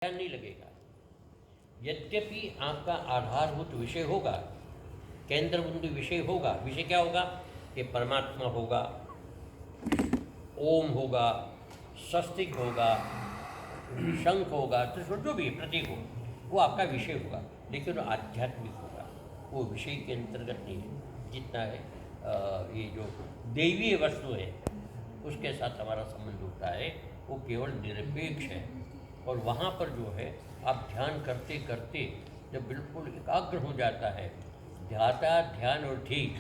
ध्यान नहीं लगेगा। यद्यपि आपका आधारभूत विषय होगा, केंद्र बिंदु विषय होगा। विषय क्या होगा? कि परमात्मा होगा, ओम होगा, स्वस्तिक होगा, शंख होगा, तो जो भी प्रतीक हो वो आपका विषय होगा, लेकिन वो आध्यात्मिक होगा, वो विषय के अंतर्गत नहीं है। जितना है ये जो दैवीय वस्तु है उसके साथ हमारा संबंध होता है, वो केवल निरपेक्ष है। और वहाँ पर जो है आप ध्यान करते करते जब बिल्कुल एकाग्र हो जाता है, ध्याता ध्यान और ठीक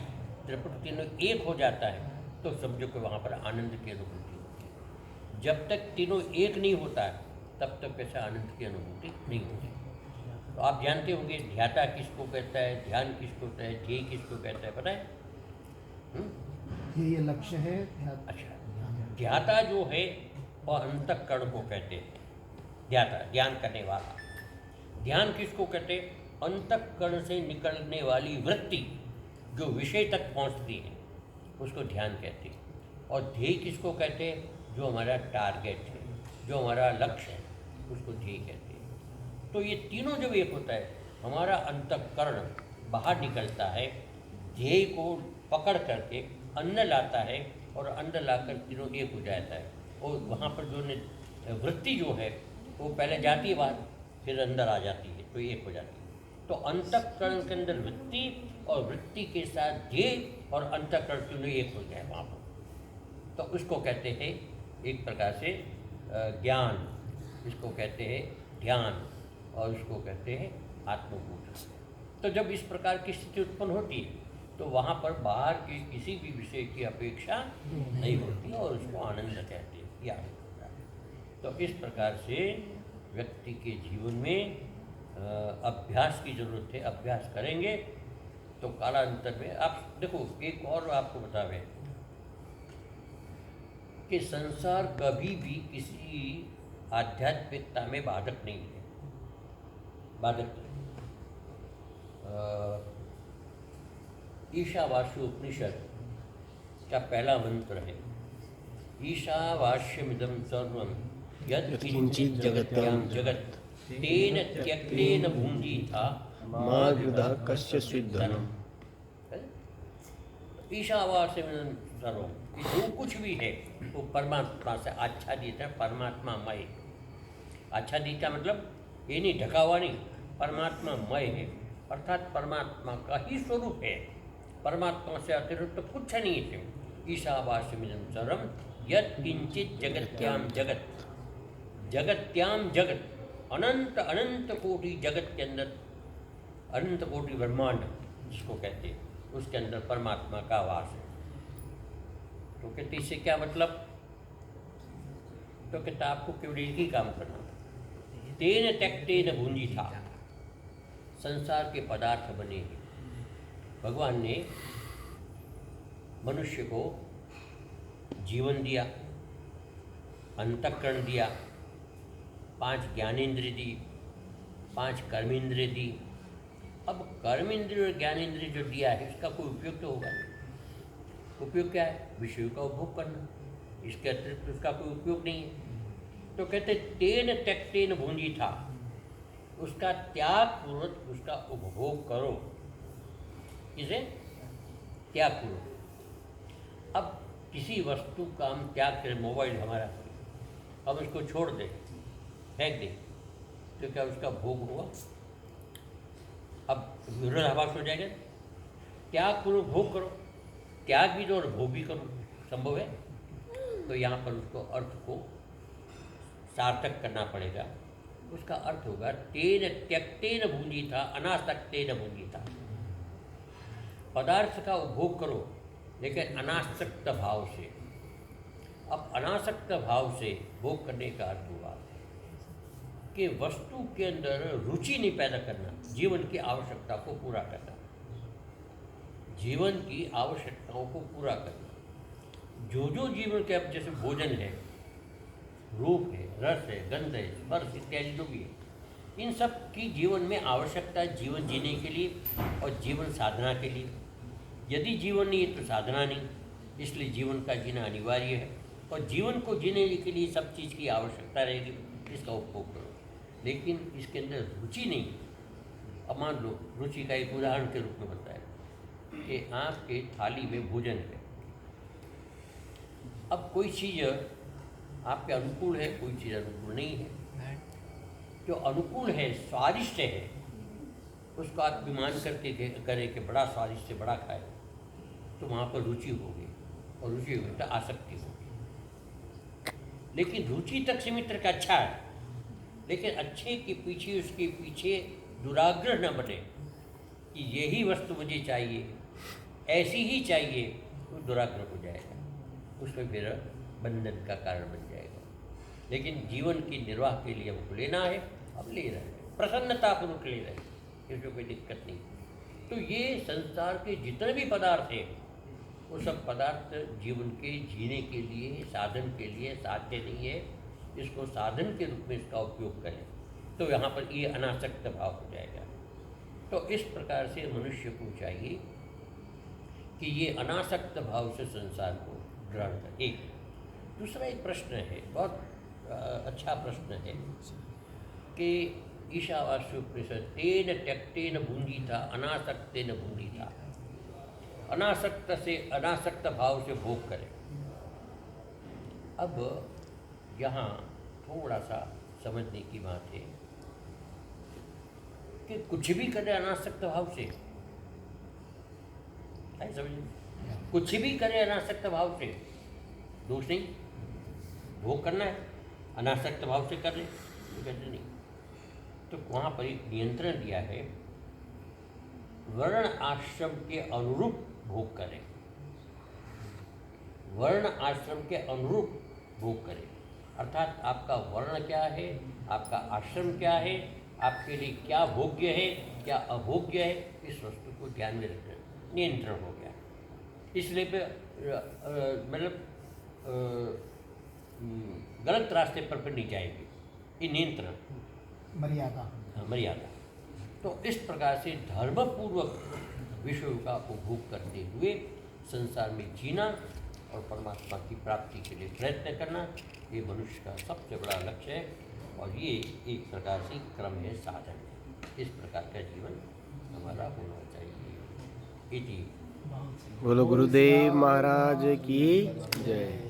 त्रिपुट तीनों एक हो जाता है, तो समझो कि वहाँ पर आनंद की अनुभूति होती है। जब तक तीनों एक नहीं होता है तब तक वैसे आनंद की अनुभूति नहीं होती। तो आप जानते होंगे ध्याता किसको कहता है, ध्यान किसको कहता है, ध्येय किसको कहता है, पता है? ये लक्ष्य है। अच्छा, ध्याता जो है वह अंतःकरण को कहते हैं। ध्याता ध्यान करने वाला। ध्यान किसको कहते हैं? अंतःकरण से निकलने वाली वृत्ति जो विषय तक पहुंचती है उसको ध्यान कहते हैं। और ध्येय किसको कहते हैं? जो हमारा टारगेट है, जो हमारा लक्ष्य है, उसको ध्येय कहते हैं। तो ये तीनों जब एक होता है, हमारा अंतःकरण बाहर निकलता है, ध्येय को पकड़ करके अंदर लाता है, और अंदर लाकर तीनों एक हो जाता है। और वहाँ पर जो वृत्ति जो है वो पहले जाती है बाहर, फिर अंदर आ जाती है, तो एक हो जाती है। तो अंतःकरण के अंदर वृत्ति और वृत्ति के साथ ध्येय और अंतःकरण तीनों एक हो जाए वहाँ पर, तो उसको कहते हैं एक प्रकार से ज्ञान, इसको कहते हैं ध्यान, और उसको कहते हैं आत्मबोध। तो जब इस प्रकार की स्थिति उत्पन्न होती है तो वहाँ पर बाहर के किसी भी विषय की अपेक्षा नहीं होती, और उसको आनंद कहते हैं, ये आनंद होता है। तो इस प्रकार से व्यक्ति के जीवन में अभ्यास की जरूरत है। अभ्यास करेंगे तो कालांतर में आप देखो, एक और आपको बतावे कि संसार कभी भी किसी आध्यात्मिकता में बाधक नहीं है, बाधक नहीं। ईशावास्य उपनिषद का पहला मंत्र है, ईशावास्यमिदं सर्वं यत् किंचित् जगत्यां जगत् तेन त्यक्तेन भुञ्जीथा मा गृधः कस्यचित् धनम्। ईशावास्यमिदं सर्वं, जो कुछ भी है वो परमात्मा से आच्छादित है, परमात्मामय। आच्छादित मतलब ये नहीं ढका हुआ नहीं, परमात्मामय है, अर्थात परमात्मा का ही स्वरूप है। परमात्मा से अतिरिक्त तो कुछ नहीं है। ईशावास्यमिदं सर्वं यत् किंचित् जगत्याम जगत, जगत्याम जगत, अनंत अनंत कोटि जगत के अंदर, अनंत कोटि ब्रह्मांड जिसको कहते हैं, उसके अंदर परमात्मा का वास है। तो कहते इससे क्या मतलब? तो कहता आपको केवल एक ही काम करना, तेन त्यक्तेन भुञ्जीथा। संसार के पदार्थ बने हैं, भगवान ने मनुष्य को जीवन दिया, अंतःकरण दिया, 5 ज्ञानेंद्रिय दी, 5 कर्मेंद्रिय दी। अब कर्मेंद्रिय और ज्ञानेंद्रिय जो दिया है उसका कोई उपयोग तो होगा नहीं। उपयोग क्या है? विषयों का उपभोग करना, इसके अतिरिक्त उसका कोई उपयोग नहीं है। तो कहते तेन त्यक्तेन भुञ्जीथा, उसका त्याग पूर्वक उसका उपभोग करो। इसे त्याग पूर्वक। अब किसी वस्तु का हम त्याग करें, मोबाइल हमारा, अब उसको छोड़ दें, फेंक दें, तो क्या उसका भोग होगा? अब विरोधाभास हो जाएगा। त्याग पूर्वक भोग करो, त्याग भी दो और भोग भी करो, संभव है? तो यहाँ पर उसको अर्थ को सार्थक करना पड़ेगा। उसका अर्थ होगा तेन त्यक्तेन भुञ्जीथा, अनासक्तेन भुञ्जीथा। पदार्थ का उपभोग करो लेकिन अनासक्त भाव से। अब अनासक्त भाव से भोग करने का अर्थ हुआ कि वस्तु के अंदर रुचि नहीं पैदा करना, जीवन की आवश्यकता को पूरा करना, जीवन की आवश्यकताओं को पूरा करना। जो जीवन के, अब जैसे भोजन है, रूप है, रस है, गंध है, स्पर्श इत्यादि जो भी है, इन सब की जीवन में आवश्यकता है जीवन जीने के लिए और जीवन साधना के लिए। यदि जीवन नहीं है तो साधना नहीं, इसलिए जीवन का जीना अनिवार्य है। और जीवन को जीने के लिए सब चीज़ की आवश्यकता रहेगी, इसका उपभोग करो। लेकिन इसके अंदर रुचि नहीं। अब मान लो रुचि का एक उदाहरण के रूप में बताया कि आपके थाली में भोजन है। अब कोई चीज़ आपके अनुकूल है, कोई चीज़ अनुकूल नहीं है। जो अनुकूल है, स्वादिष्ट है, उसको आप विमान करके करें कि बड़ा स्वादिष्ट है, बड़ा खाए, तो वहाँ पर रुचि होगी, और रुचि होगी तो आसक्ति होगी। लेकिन रुचि तक सीमित रखा अच्छा है, लेकिन अच्छे के पीछे उसके पीछे दुराग्रह न बने कि यही वस्तु मुझे चाहिए, ऐसी ही चाहिए, तो दुराग्रह हो जाएगा, उसमें फिर बंधन का कारण बन जाएगा। लेकिन जीवन के निर्वाह के लिए हमको लेना है, अब ले रहे हैं, प्रसन्नतापूर्वक ले रहे हैं, इसमें कोई दिक्कत नहीं। तो ये संसार के जितने भी पदार्थ हैं, वो सब पदार्थ जीवन के जीने के लिए, साधन के लिए साध्य नहीं है। इसको साधन के रूप में इसका उपयोग करें तो यहाँ पर ये अनासक्त भाव हो जाएगा। तो इस प्रकार से मनुष्य को चाहिए कि ये अनासक्त भाव से संसार को ग्रहण करें। एक दूसरा एक प्रश्न है, बहुत अच्छा प्रश्न है कि ईशावास्योपनिषद तेन त्यक्तेन भुंजीता अनासक्तेन भुंजीता, अनासक्त से, अनासक्त भाव से भोग करें। अब यहाँ थोड़ा सा समझने की बात है कि कुछ भी करें अनासक्त भाव से, है समझिए, कुछ भी करें अनासक्त भाव से दोष नहीं, भोग करना है, अनासक्त भाव से कर ले तो कहते नहीं। तो वहाँ पर एक नियंत्रण दिया है, वर्ण आश्रम के अनुरूप भोग करें, वर्ण आश्रम के अनुरूप भोग करें। अर्थात आपका वर्ण क्या है, आपका आश्रम क्या है, आपके लिए क्या भोग्य है, क्या अभोग्य है, इस वस्तु को ध्यान में रखना, नियंत्रण हो गया। इसलिए मतलब गलत रास्ते पर नहीं जाएगी, ये नियंत्रण, मर्यादा। हाँ, मर्यादा। तो इस प्रकार से धर्मपूर्वक विषयों का उपभोग करते हुए संसार में जीना और परमात्मा की प्राप्ति के लिए प्रयत्न करना, ये मनुष्य का सबसे बड़ा लक्ष्य है। और ये एक प्रकार से क्रम है, साधन है। इस प्रकार का जीवन हमारा होना चाहिए। इति बोलो गुरुदेव महाराज की जय।